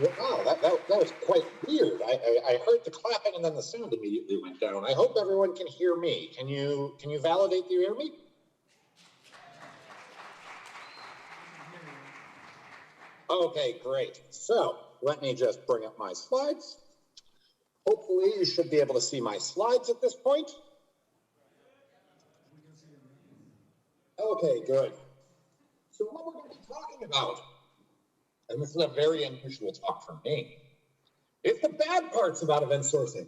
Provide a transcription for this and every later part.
Wow, that was quite weird. I heard the clapping and then the sound immediately went down. I hope everyone can hear me. Can you validate that you hear me? Okay, great. So let me just bring up my slides. Hopefully you should be able to see my slides at this point. Okay, good. So what we're going to be talking about, and this is a very unusual talk for me, is the bad parts about event sourcing.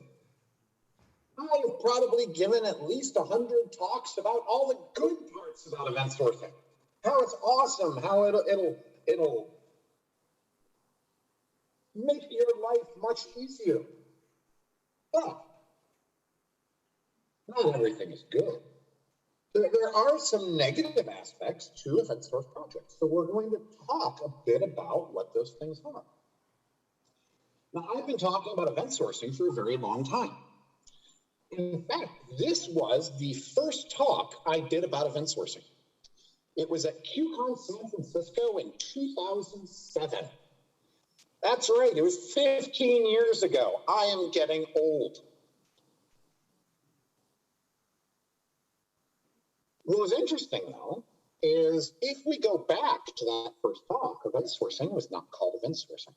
I've probably given at least 100 talks about all the good parts about event sourcing. How it's awesome, how it'll make your life much easier. But not everything is good. There are some negative aspects to event source projects. So we're going to talk a bit about what those things are. Now, I've been talking about event sourcing for a very long time. In fact, this was the first talk I did about event sourcing. It was at QCon San Francisco in 2007. That's right, it was 15 years ago. I am getting old. What was interesting, though, is if we go back to that first talk, event sourcing was not called event sourcing.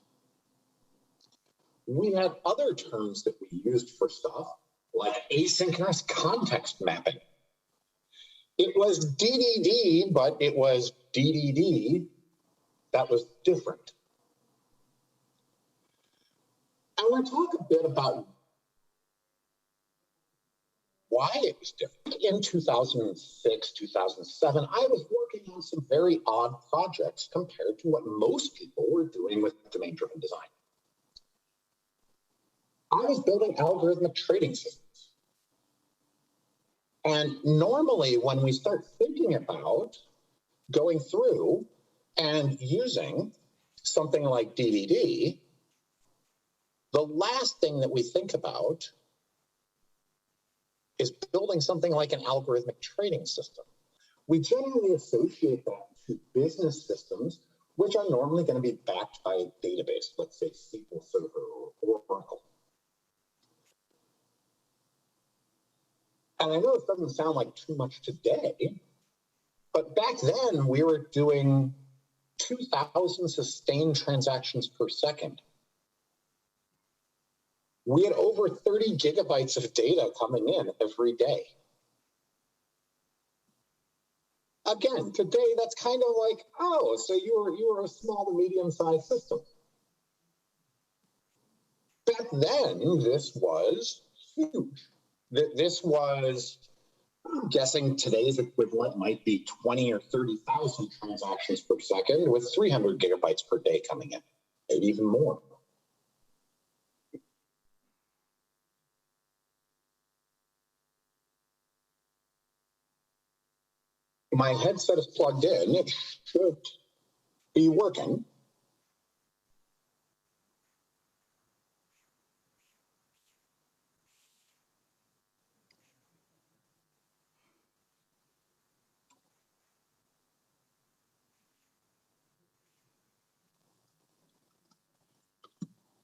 We had other terms that we used for stuff, like asynchronous context mapping. It was DDD, but it was DDD that was different. I want to talk a bit about why it was different. In 2006, 2007, I was working on some very odd projects compared to what most people were doing with domain-driven design. I was building algorithmic trading systems. And normally when we start thinking about going through and using something like DDD, the last thing that we think about is building something like an algorithmic trading system. We generally associate that to business systems, which are normally going to be backed by a database, let's say SQL Server or Oracle. And I know it doesn't sound like too much today, but back then we were doing 2,000 sustained transactions per second. We had over 30 gigabytes of data coming in every day. Again, today that's kind of like, oh, so you were a small to medium-sized system. Back then, this was huge. This was, I'm guessing today's equivalent might be 20 or 30,000 transactions per second with 300 gigabytes per day coming in, maybe even more. My headset is plugged in. It should be working.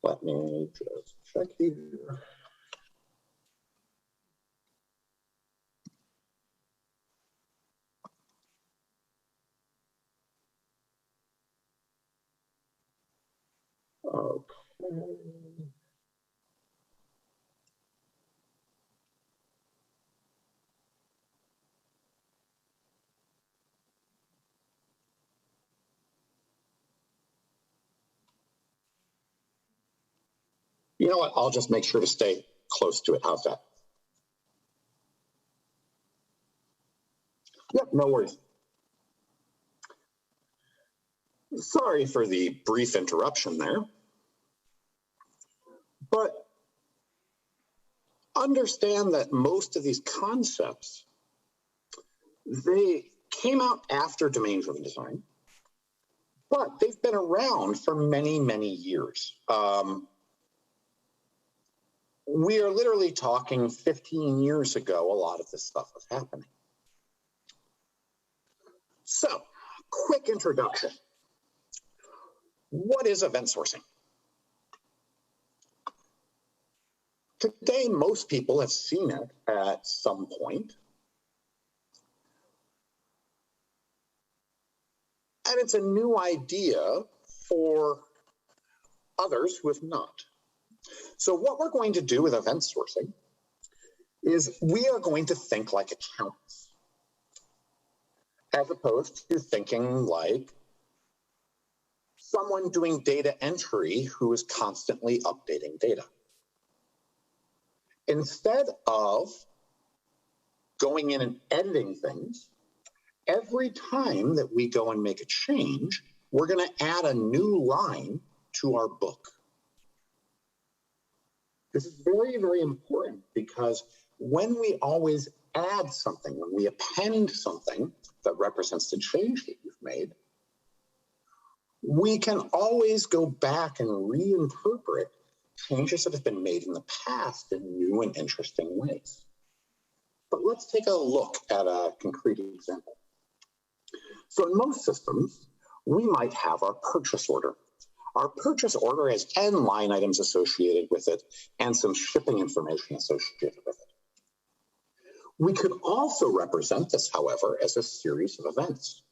Let me just check here. Okay. You know what? I'll just make sure to stay close to it. How's that? Yep, no worries. Sorry for the brief interruption there. But understand that most of these concepts, they came out after domain-driven design, but they've been around for many, many years. We are literally talking 15 years ago, a lot of this stuff was happening. So, quick introduction. What is event sourcing? Today, most people have seen it at some point. And it's a new idea for others who have not. So what we're going to do with event sourcing is we are going to think like accountants, as opposed to thinking like someone doing data entry who is constantly updating data. Instead of going in and editing things, every time that we go and make a change, we're going to add a new line to our book. This is very, very important because when we always add something, when we append something that represents the change that you've made, we can always go back and reinterpret changes that have been made in the past in new and interesting ways. But let's take a look at a concrete example. So in most systems, we might have our purchase order. Our purchase order has n line items associated with it and some shipping information associated with it. We could also represent this, however, as a series of events.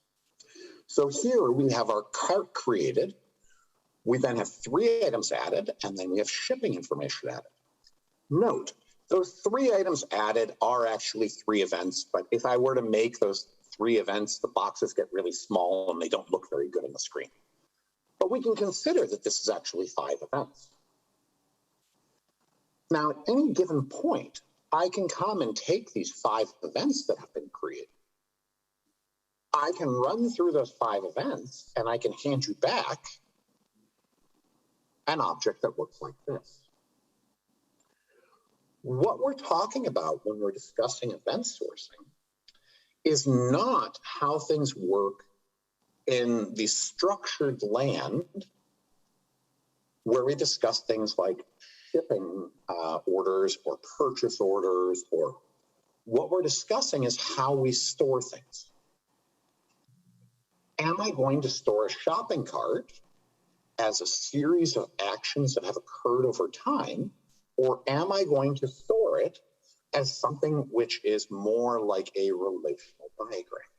So here we have our cart created. We then have 3 items added, and then we have shipping information added. Note, those 3 items added are actually 3 events, but if I were to make those 3 events, the boxes get really small and they don't look very good on the screen. But we can consider that this is actually 5 events. Now, at any given point, I can come and take these 5 events that have been created. I can run through those 5 events, and I can hand you back an object that looks like this. What we're talking about when we're discussing event sourcing is not how things work in the structured land where we discuss things like shipping orders or purchase orders, or what we're discussing is how we store things. Am I going to store a shopping cart as a series of actions that have occurred over time, or am I going to store it as something which is more like a relational diagram?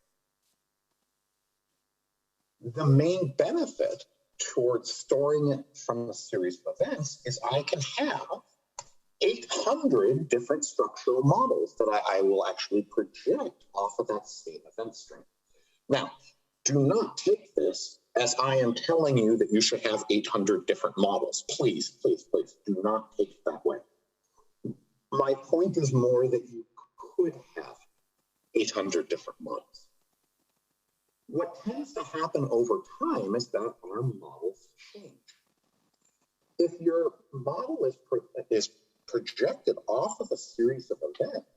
The main benefit towards storing it from a series of events is I can have 800 different structural models that I will actually project off of that same event stream. Now, do not take this as I am telling you that you should have 800 different models. Please, please, please do not take it that way. My point is more that you could have 800 different models. What tends to happen over time is that our models change. If your model is projected off of a series of events,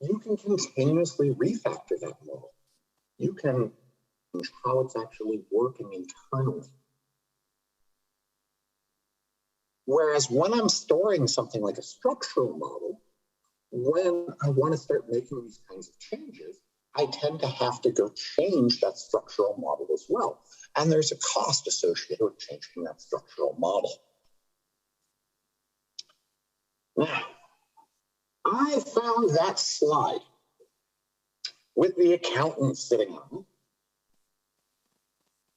you can continuously refactor that model. You can change how it's actually working internally. Whereas when I'm storing something like a structural model, when I want to start making these kinds of changes, I tend to have to go change that structural model as well. And there's a cost associated with changing that structural model. Now, I found that slide with the accountant sitting on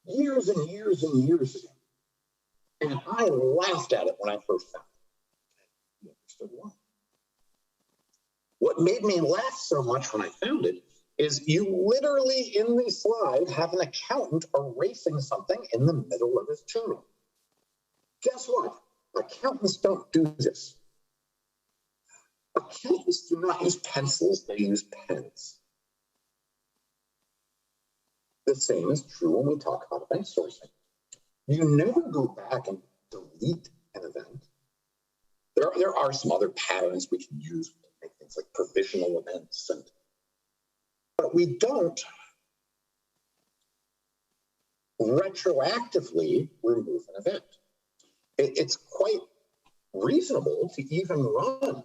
it years and years and years ago. And I laughed at it when I first found it. I understood why. What made me laugh so much when I found it is you literally in the slide have an accountant erasing something in the middle of his journal. Guess what? Accountants don't do this. Accountants do not use pencils, they use pens. The same is true when we talk about event sourcing. You never go back and delete an event. There are some other patterns we can use to make things like provisional events, but we don't retroactively remove an event. It's quite reasonable to even run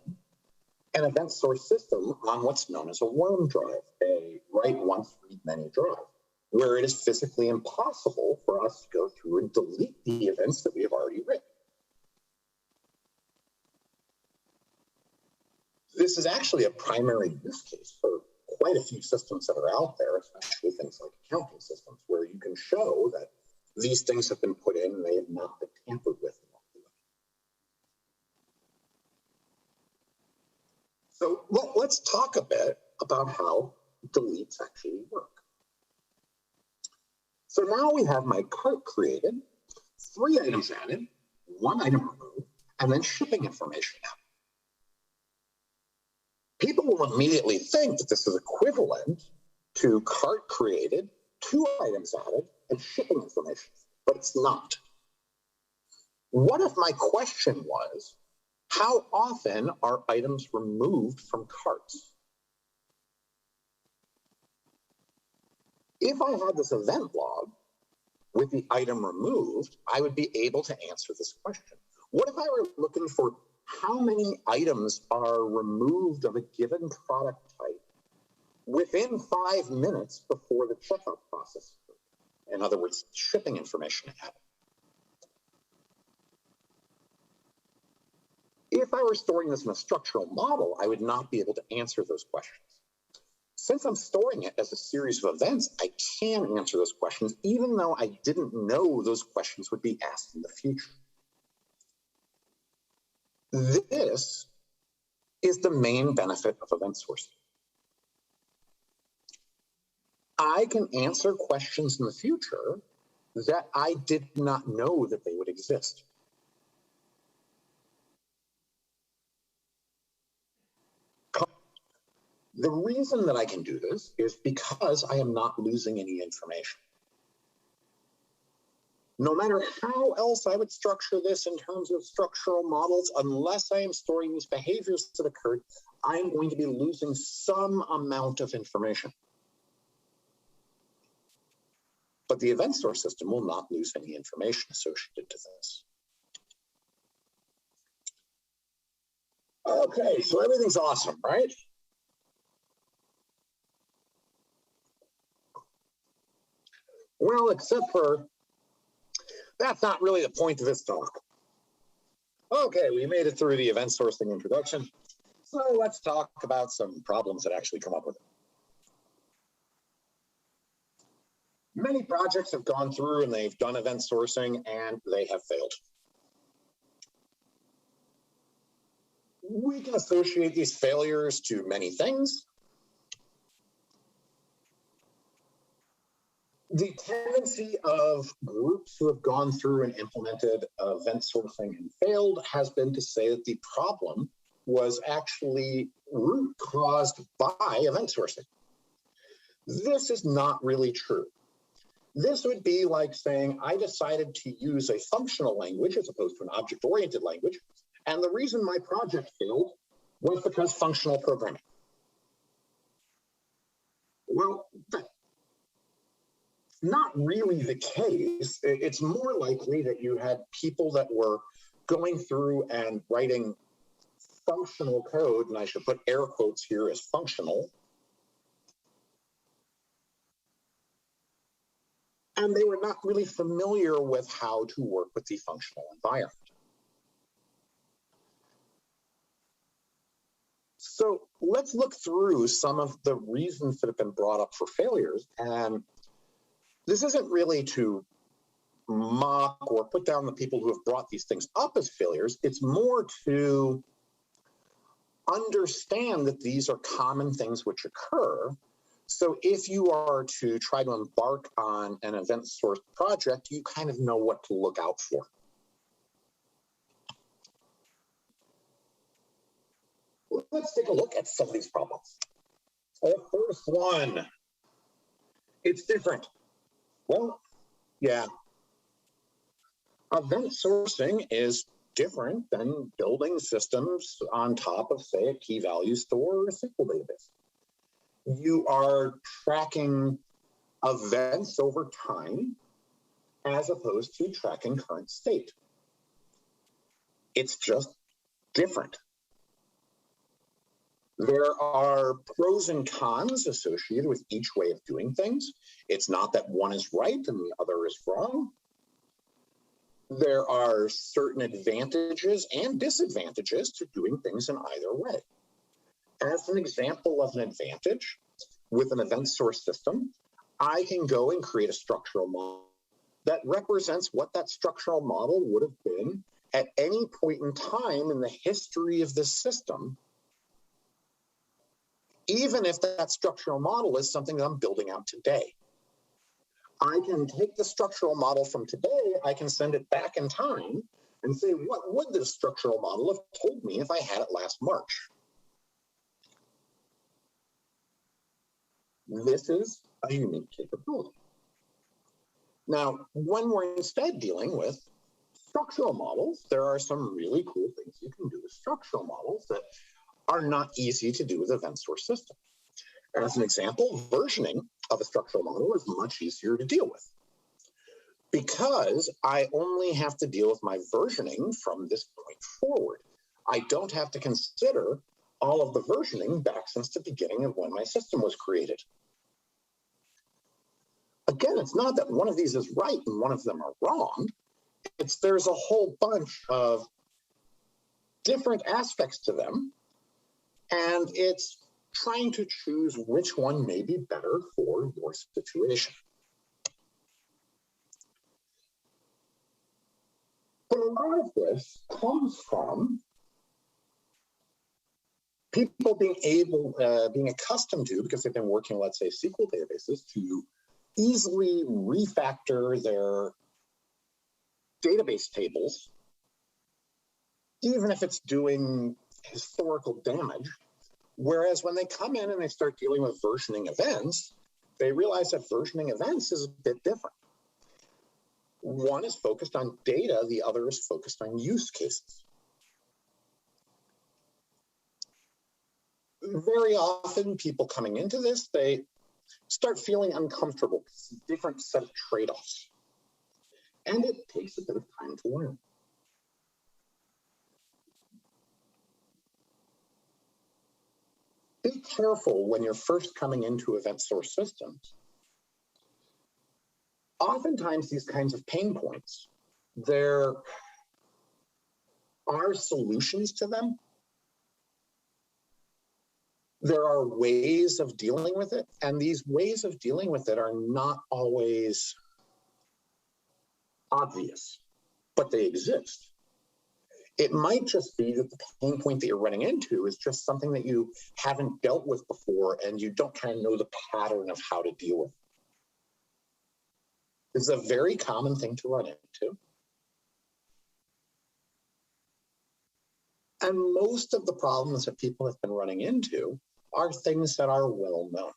an event source system on what's known as a worm drive, a write once, read many drive, where it is physically impossible for us to go through and delete the events that we have already written. This is actually a primary use case for quite a few systems that are out there, especially things like accounting systems, where you can show that these things have been put in and they have not been tampered with. So let's talk a bit about how deletes actually work. So now we have my cart created, 3 items added, 1 item removed, and then shipping information out. People will immediately think that this is equivalent to cart created, 2 items added, and shipping information, but it's not. What if my question was, how often are items removed from carts? If I had this event log with the item removed, I would be able to answer this question. What if I were looking for how many items are removed of a given product type within 5 minutes before the checkout process? In other words, shipping information happened. If I were storing this in a structural model, I would not be able to answer those questions. Since I'm storing it as a series of events, I can answer those questions, even though I didn't know those questions would be asked in the future. This is the main benefit of event sourcing. I can answer questions in the future that I did not know that they would exist. The reason that I can do this is because I am not losing any information. No matter how else I would structure this in terms of structural models, unless I am storing these behaviors that occurred, I am going to be losing some amount of information. But the event source system will not lose any information associated to this. Okay, so everything's awesome, right? Well, except for that's not really the point of this talk. Okay, we made it through the event sourcing introduction. So let's talk about some problems that actually come up with it. Many projects have gone through and they've done event sourcing and they have failed. We can associate these failures to many things. The tendency of groups who have gone through and implemented event sourcing and failed has been to say that the problem was actually root caused by event sourcing. This is not really true. This would be like saying, I decided to use a functional language as opposed to an object-oriented language, and the reason my project failed was because functional programming. Well, that's not really the case. It's more likely that you had people that were going through and writing functional code, and I should put air quotes here as functional, and they were not really familiar with how to work with the functional environment. So let's look through some of the reasons that have been brought up for failures. And this isn't really to mock or put down the people who have brought these things up as failures. It's more to understand that these are common things which occur. So if you are to try to embark on an event sourced project, you kind of know what to look out for. Let's take a look at some of these problems. The first one, it's different. Well, yeah. Event sourcing is different than building systems on top of, say, a key value store or a SQL database. You are tracking events over time as opposed to tracking current state. It's just different. There are pros and cons associated with each way of doing things. It's not that one is right and the other is wrong. There are certain advantages and disadvantages to doing things in either way. As an example of an advantage with an event source system, I can go and create a structural model that represents what that structural model would have been at any point in time in the history of this system, even if that structural model is something that I'm building out today. I can take the structural model from today, I can send it back in time and say, what would this structural model have told me if I had it last March? This is a unique capability. Now, when we're instead dealing with structural models, there are some really cool things you can do with structural models that are not easy to do with event source systems. As an example, versioning of a structural model is much easier to deal with because I only have to deal with my versioning from this point forward. I don't have to consider all of the versioning back since the beginning of when my system was created. Again, it's not that one of these is right and one of them are wrong. There's a whole bunch of different aspects to them, and it's trying to choose which one may be better for your situation. But a lot of this comes from people being accustomed to, because they've been working, let's say, SQL databases, to easily refactor their database tables, even if it's doing historical damage. Whereas when they come in and they start dealing with versioning events, they realize that versioning events is a bit different. One is focused on data, the other is focused on use cases. Very often, people coming into this, they start feeling uncomfortable. It's a different set of trade-offs. And it takes a bit of time to learn. Be careful when you're first coming into event source systems. Oftentimes, these kinds of pain points, there are solutions to them. There are ways of dealing with it, and these ways of dealing with it are not always obvious, but they exist. It might just be that the pain point that you're running into is just something that you haven't dealt with before, and you don't kind of know the pattern of how to deal with it. This is a very common thing to run into. And most of the problems that people have been running into are things that are well known.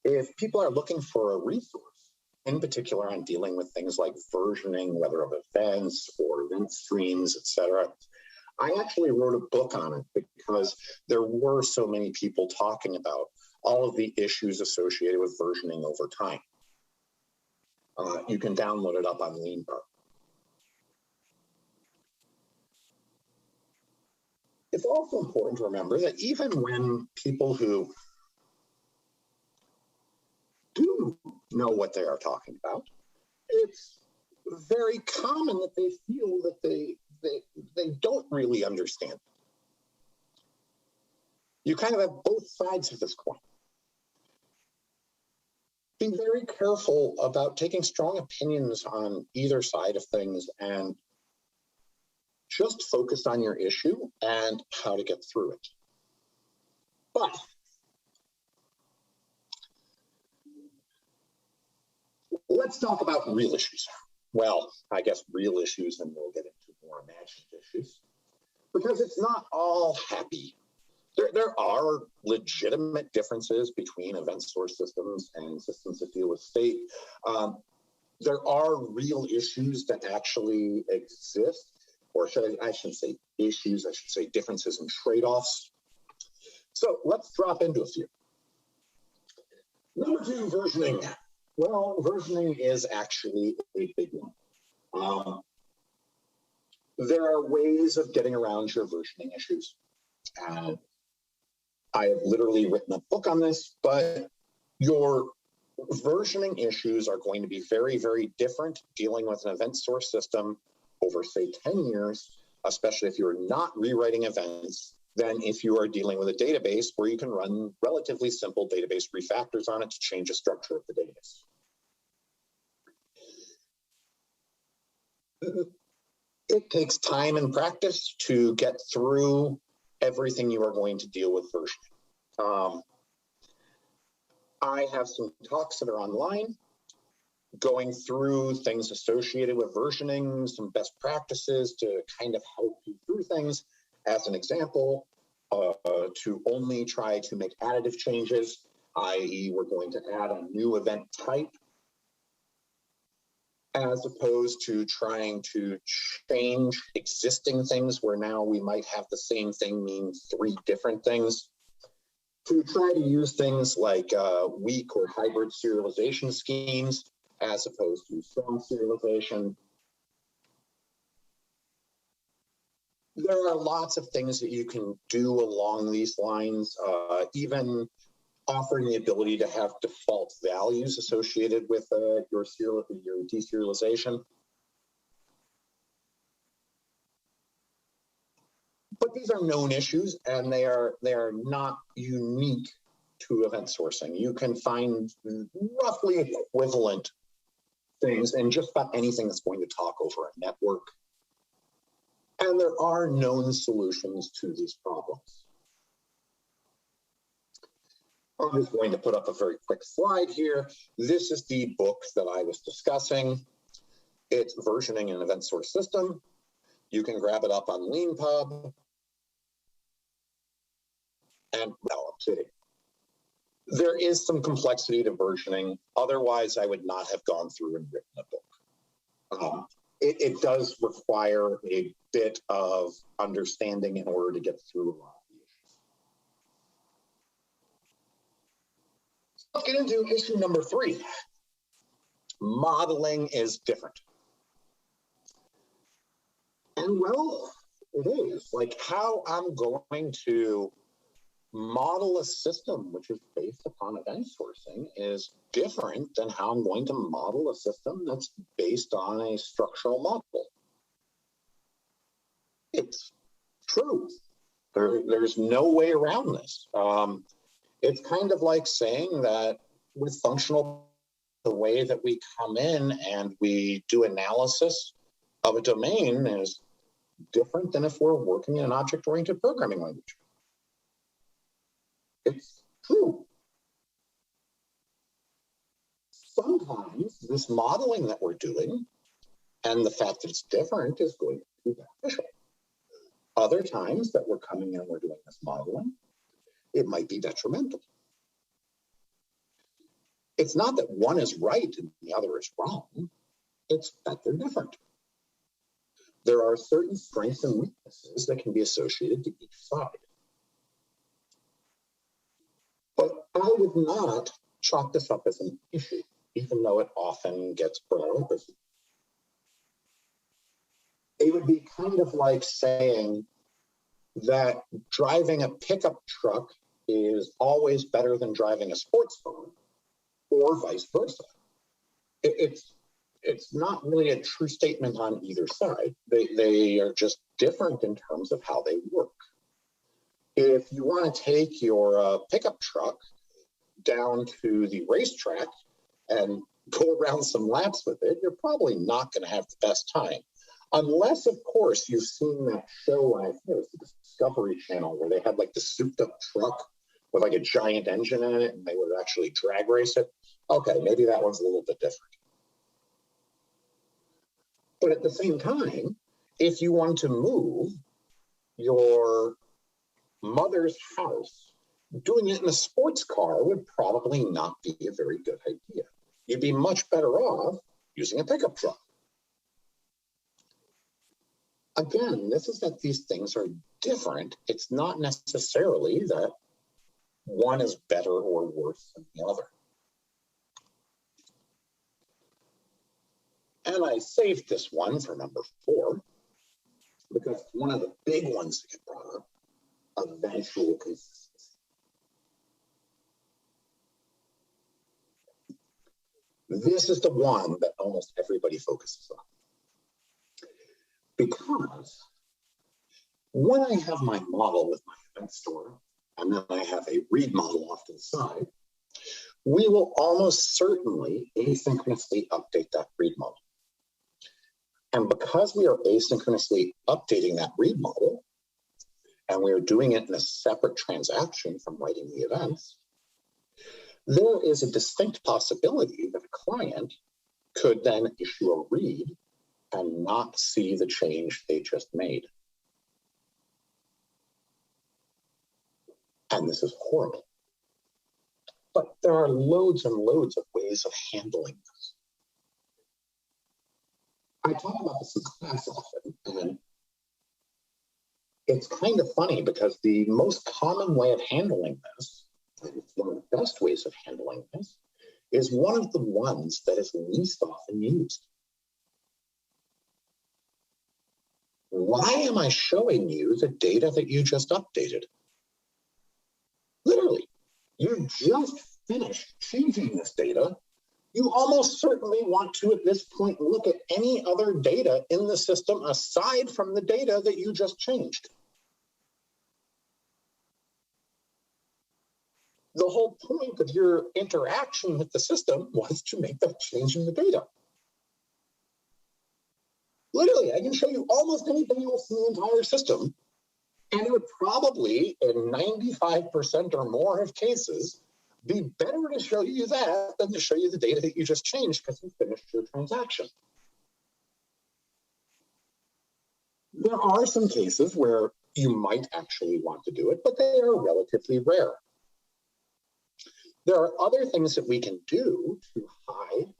If people are looking for a resource, in particular on dealing with things like versioning, whether of events or event streams, etc., I actually wrote a book on it because there were so many people talking about all of the issues associated with versioning over time. You can download it up on Leanbar. It's also important to remember that even when people who do know what they are talking about, it's very common that they feel that they don't really understand. You kind of have both sides of this coin. Be very careful about taking strong opinions on either side of things and just focus on your issue and how to get through it. But let's talk about real issues. Well, I guess real issues, and we'll get into more imagined issues, because it's not all happy. There are legitimate differences between event source systems and systems that deal with state. There are real issues that actually exist, or I shouldn't say issues, I should say differences and trade-offs. So let's drop into a few. Number 2, versioning. Well, versioning is actually a big one. There are ways of getting around your versioning issues. I have literally written a book on this, but your versioning issues are going to be very, very different dealing with an event source system over, say, 10 years, especially if you're not rewriting events, than if you are dealing with a database where you can run relatively simple database refactors on it to change the structure of the database. It takes time and practice to get through everything you are going to deal with versioning. I have some talks that are online going through things associated with versioning, some best practices to kind of help you through things. As an example, to only try to make additive changes, i.e. we're going to add a new event type, as opposed to trying to change existing things where now we might have the same thing mean 3 different things. To try to use things like weak or hybrid serialization schemes as opposed to strong serialization. There are lots of things that you can do along these lines, even offering the ability to have default values associated with your deserialization. But these are known issues, and they are not unique to event sourcing. You can find roughly equivalent things in just about anything that's going to talk over a network. And there are known solutions to these problems. I'm just going to put up a very quick slide here. This is the book that I was discussing. It's Versioning an Event Source System. You can grab it up on LeanPub and develop it. There is some complexity to versioning. Otherwise, I would not have gone through and written a book. It does require a bit of understanding in order to get through a lot of the issues. Let's get into issue number 3. Modeling is different. And well, it is. Like how I'm going to model a system which is based upon event sourcing is different than how I'm going to model a system that's based on a structural model. It's true. There's no way around this. It's kind of like saying that with functional, the way that we come in and we do analysis of a domain is different than if we're working in an object-oriented programming language. It's true. Sometimes this modeling that we're doing and the fact that it's different is going to be beneficial. Other times that we're coming in and we're doing this modeling, it might be detrimental. It's not that one is right and the other is wrong. It's that they're different. There are certain strengths and weaknesses that can be associated to each side. But I would not chalk this up as an issue, even though it often gets brought up as an issue. It would be kind of like saying that driving a pickup truck is always better than driving a sports car, or vice versa. It's not really a true statement on either side. They are just different in terms of how they work. If you want to take your pickup truck down to the racetrack and go around some laps with it, you're probably not going to have the best time. Unless, of course, you've seen that show, I think it was the Discovery Channel, where they had like the souped up truck with like a giant engine in it and they would actually drag race it. Okay, maybe that one's a little bit different. But at the same time, if you want to move your mother's house, doing it in a sports car would probably not be a very good idea. You'd be much better off using a pickup truck. Again, this is that these things are different. It's not necessarily that one is better or worse than the other. And I saved this one for number 4 because it's one of the big ones that get brought up, eventual consistency. This is the one that almost everybody focuses on. Because when I have my model with my event store, and then I have a read model off to the side, we will almost certainly asynchronously update that read model. And because we are asynchronously updating that read model, and we are doing it in a separate transaction from writing the events, there is a distinct possibility that a client could then issue a read and not see the change they just made. And this is horrible. But there are loads and loads of ways of handling this. I talk about this in class often, and it's kind of funny because the most common way of handling this, and it's one of the best ways of handling this, is one of the ones that is least often used. Why am I showing you the data that you just updated? Literally, you just finished changing this data. You almost certainly want to, at this point, look at any other data in the system aside from the data that you just changed. The whole point of your interaction with the system was to make that change in the data. Literally, I can show you almost anything else in the entire system, and it would probably, in 95% or more of cases, be better to show you that than to show you the data that you just changed because you finished your transaction. There are some cases where you might actually want to do it, but they are relatively rare. There are other things that we can do to hide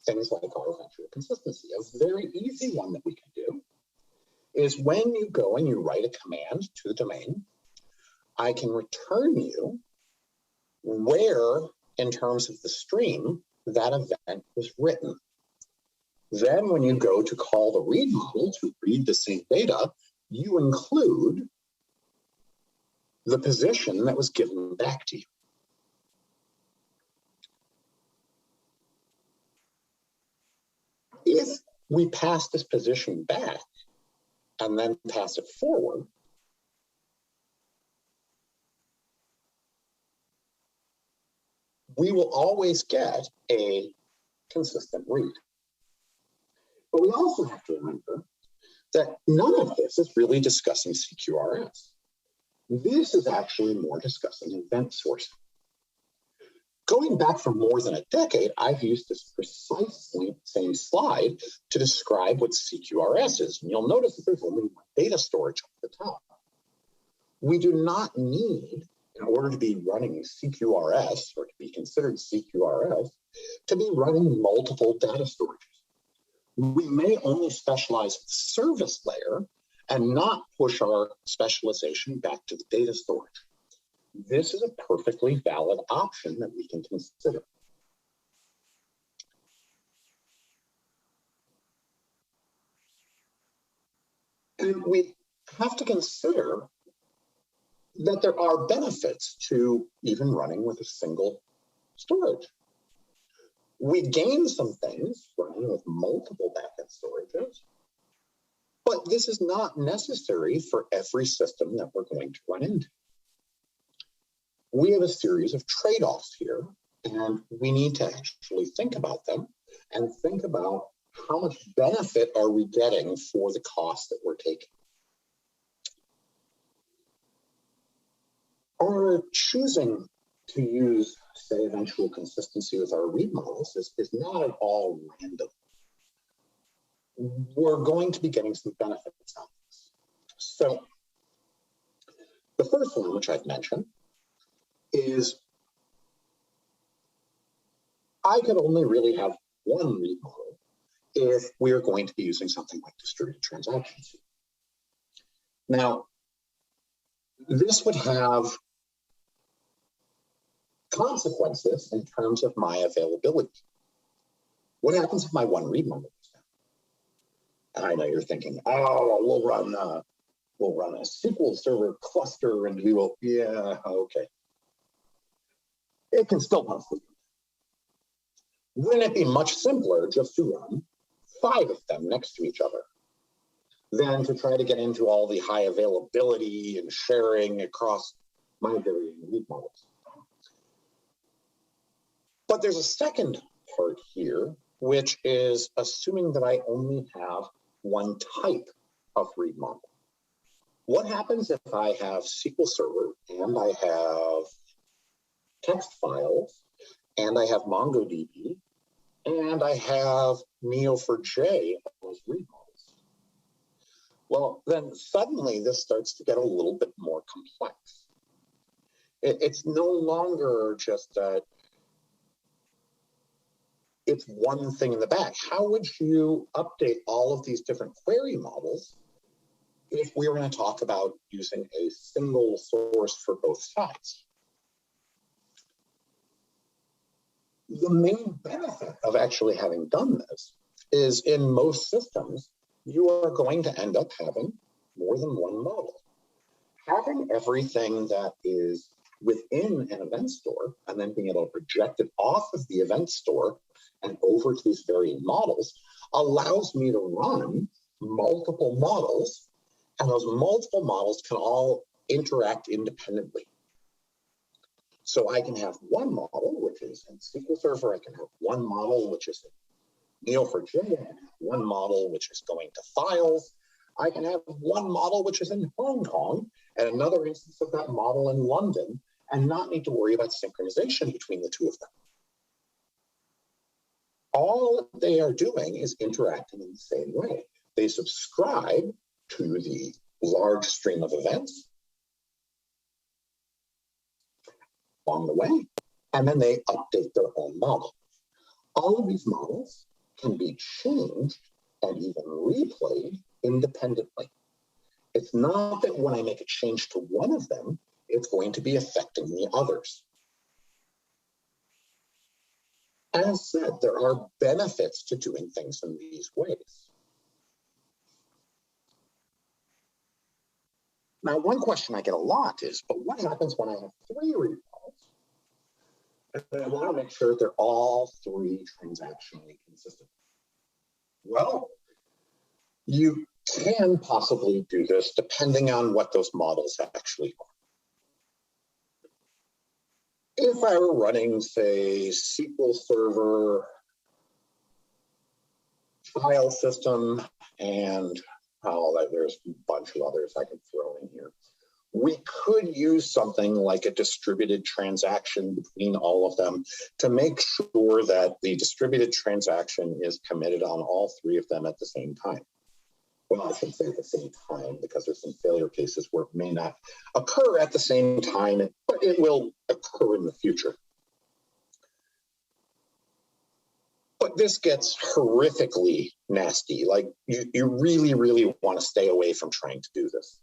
things like our eventual consistency. A very easy one that we can do is when you go and you write a command to the domain, I can return you where, in terms of the stream, that event was written. Then when you go to call the read model to read the same data, you include the position that was given back to you. If we pass this position back and then pass it forward, we will always get a consistent read. But we also have to remember that none of this is really discussing CQRS. This is actually more discussing event sourcing. Going back for more than a decade, I've used this precisely same slide to describe what CQRS is. And you'll notice that there's only one data storage up at the top. We do not need, in order to be running CQRS, or to be considered CQRS, to be running multiple data storages. We may only specialize the service layer and not push our specialization back to the data storage. This is a perfectly valid option that we can consider. And we have to consider that there are benefits to even running with a single storage. We gain some things running with multiple backend storages, but this is not necessary for every system that we're going to run into. We have a series of trade-offs here, and we need to actually think about them and think about how much benefit are we getting for the cost that we're taking. Our choosing to use, say, eventual consistency with our read models is not at all random. We're going to be getting some benefits out of this. So the first one, which I've mentioned, is I could only really have one read model if we're going to be using something like distributed transactions. Now, this would have consequences in terms of my availability. What happens if my one read model is down? And I know you're thinking, oh, we'll run a SQL Server cluster and we will, yeah, okay. It can still possibly. Wouldn't it be much simpler just to run 5 of them next to each other? than to try to get into all the high availability and sharing across my varying read models. But there's a second part here, which is assuming that I only have one type of read model. What happens if I have SQL Server and I have text files and I have MongoDB and I have Neo4j as read models? Well, then suddenly this starts to get a little bit more complex. It's no longer just that it's one thing in the back. How would you update all of these different query models if we were going to talk about using a single source for both sides? The main benefit of actually having done this is in most systems, you are going to end up having more than one model. Having everything that is within an event store and then being able to project it off of the event store and over to these varying models allows me to run multiple models, and those multiple models can all interact independently. So I can have one model, which is in SQL Server. I can have one model, which is in Neo4j. I can have one model, which is going to files. I can have one model, which is in Hong Kong, and another instance of that model in London, and not need to worry about synchronization between the two of them. All they are doing is interacting in the same way. They subscribe to the large stream of events along the way, and then they update their own model. All of these models can be changed and even replayed independently. It's not that when I make a change to one of them, it's going to be affecting the others. As said, there are benefits to doing things in these ways. Now, one question I get a lot is, but what happens when I have three read models? And I want to make sure they're all three transactionally consistent. Well, you can possibly do this depending on what those models actually are. If I were running, say, SQL Server file system, and there's a bunch of others I could throw in here, we could use something like a distributed transaction between all of them to make sure that the distributed transaction is committed on all three of them at the same time. Well, I shouldn't say at the same time, because there's some failure cases where it may not occur at the same time, but it will occur in the future. But this gets horrifically nasty. Like, you really, really want to stay away from trying to do this.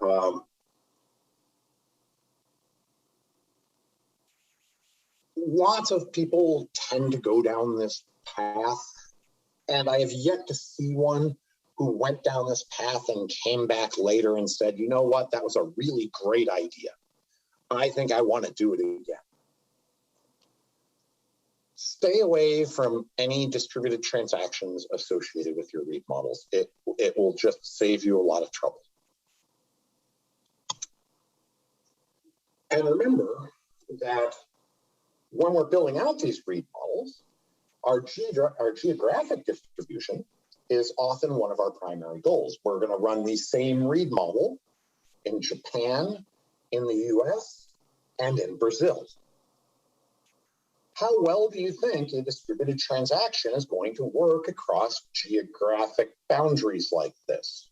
Lots of people tend to go down this path, and I have yet to see one who went down this path and came back later and said, you know what, that was a really great idea. I think I want to do it again. Stay away from any distributed transactions associated with your read models. It will just save you a lot of trouble. And remember that when we're building out these read models, our geographic distribution is often one of our primary goals. We're going to run the same read model in Japan, in the US, and in Brazil. How well do you think a distributed transaction is going to work across geographic boundaries like this?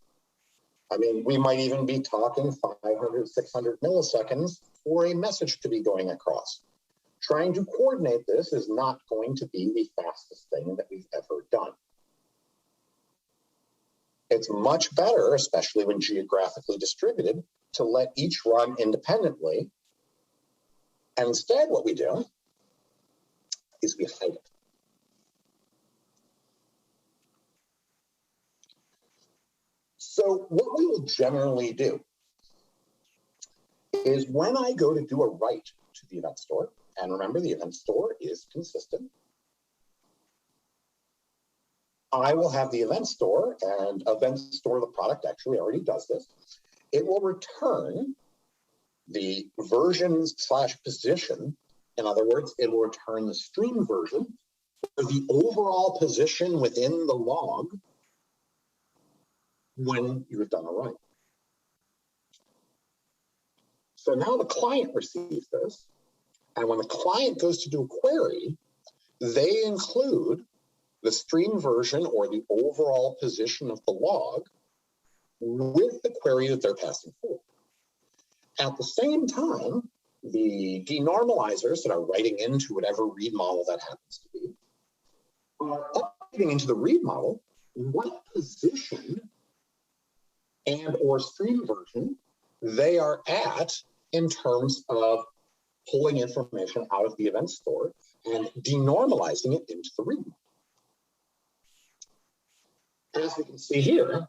I mean, we might even be talking 500, 600 milliseconds for a message to be going across. Trying to coordinate this is not going to be the fastest thing that we've ever done. It's much better, especially when geographically distributed, to let each run independently. And instead, what we do is we hide it. So what we will generally do is when I go to do a write to the event store, and remember the event store is consistent, I will have the event store, and event store, the product actually already does this. It will return the version/position. In other words, it will return the stream version for the overall position within the log when you've done a write. So now the client receives this, and when the client goes to do a query, they include the stream version or the overall position of the log with the query that they're passing forward. At the same time, the denormalizers that are writing into whatever read model that happens to be are updating into the read model what position and or stream version they are at in terms of pulling information out of the event store and denormalizing it into the read model. As we can see here,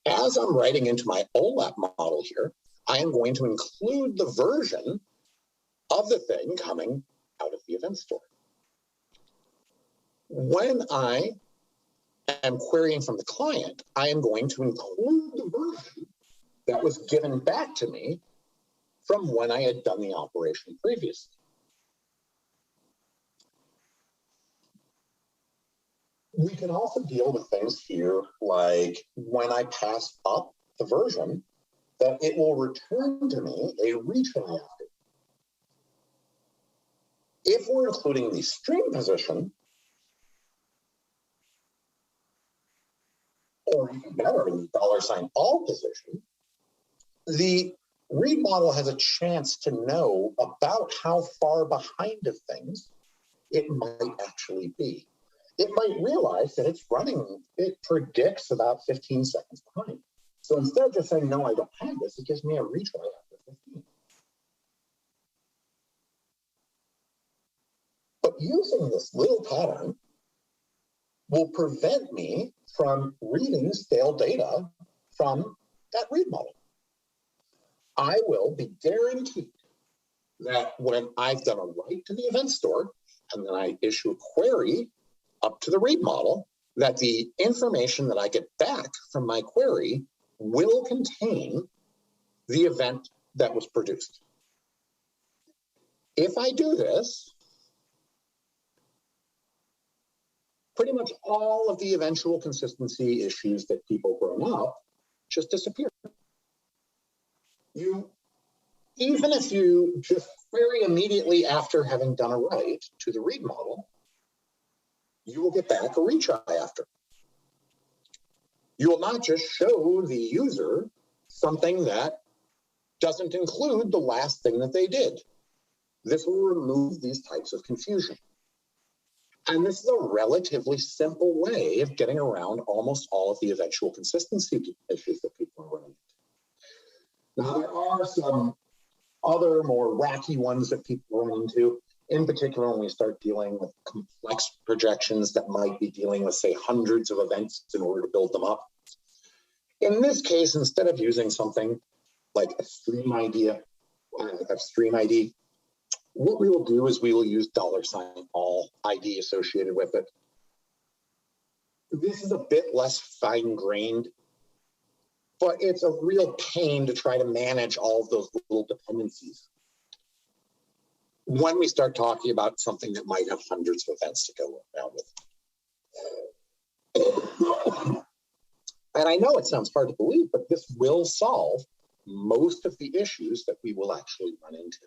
as I'm writing into my OLAP model here, I am going to include the version of the thing coming out of the event store. When I am querying from the client, I am going to include the version that was given back to me from when I had done the operation previously. We can also deal with things here like when I pass up the version, that it will return to me a retry after. If we're including the stream position, or even better, the $all position, the read model has a chance to know about how far behind of things it might actually be. It might realize that it's running, it predicts about 15 seconds behind. So instead of just saying, no, I don't have this, it gives me a retry after 15. But using this little pattern will prevent me from reading stale data from that read model. I will be guaranteed that when I've done a write to the event store and then I issue a query up to the read model, that the information that I get back from my query will contain the event that was produced. If I do this, pretty much all of the eventual consistency issues that people bring up just disappear. Even if you just query immediately after having done a write to the read model, you will get back a retry after. You will not just show the user something that doesn't include the last thing that they did. This will remove these types of confusion. And this is a relatively simple way of getting around almost all of the eventual consistency issues that people are running into. Now, there are some other more wacky ones that people run into, in particular when we start dealing with complex projections that might be dealing with, say, hundreds of events in order to build them up. In this case, instead of using something like a stream ID, what we will do is we will use $all ID associated with it. This is a bit less fine-grained, but it's a real pain to try to manage all of those little dependencies when we start talking about something that might have hundreds of events to go around with. And I know it sounds hard to believe, but this will solve most of the issues that we will actually run into.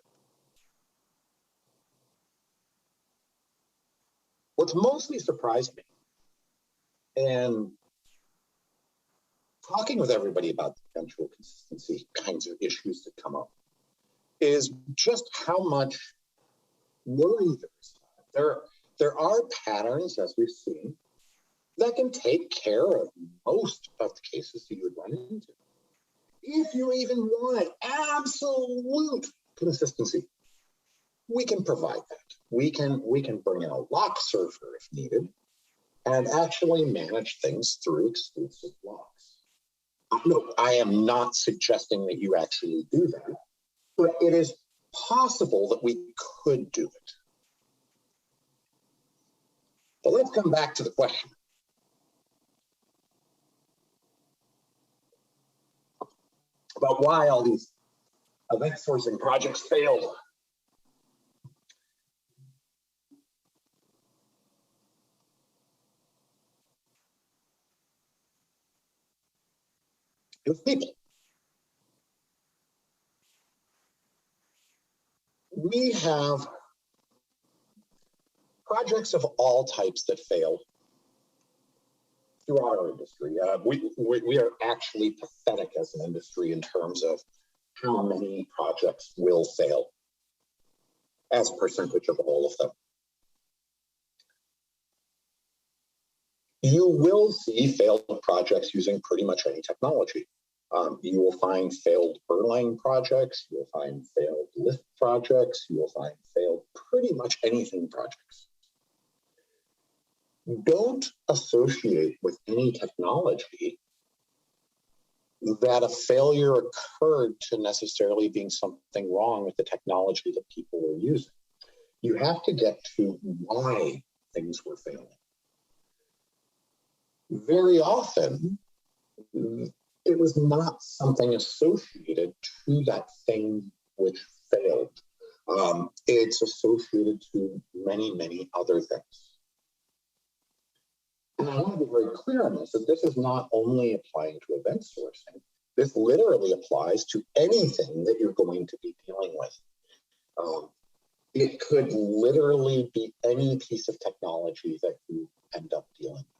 What's mostly surprised me, and talking with everybody about the eventual consistency kinds of issues that come up, is just how much worry there are patterns, as we've seen, that can take care of most of the cases that you would run into. If you even want absolute consistency, we can provide that. We can bring in a lock server if needed and actually manage things through exclusive locks. No, I am not suggesting that you actually do that, but it is possible that we could do it. But let's come back to the question. about why all these event sourcing projects failed. It was people. We have projects of all types that fail throughout our industry. We are actually pathetic as an industry in terms of how many projects will fail as a percentage of all of them. You will see failed projects using pretty much any technology. You will find failed Erlang projects, you will find failed Lisp projects, you will find failed pretty much anything projects. Don't associate with any technology that a failure occurred to necessarily being something wrong with the technology that people were using. You have to get to why things were failing. Very often, it was not something associated to that thing which failed. It's associated to many, many other things. And I want to be very clear on this, that this is not only applying to event sourcing. This literally applies to anything that you're going to be dealing with. It could literally be any piece of technology that you end up dealing with.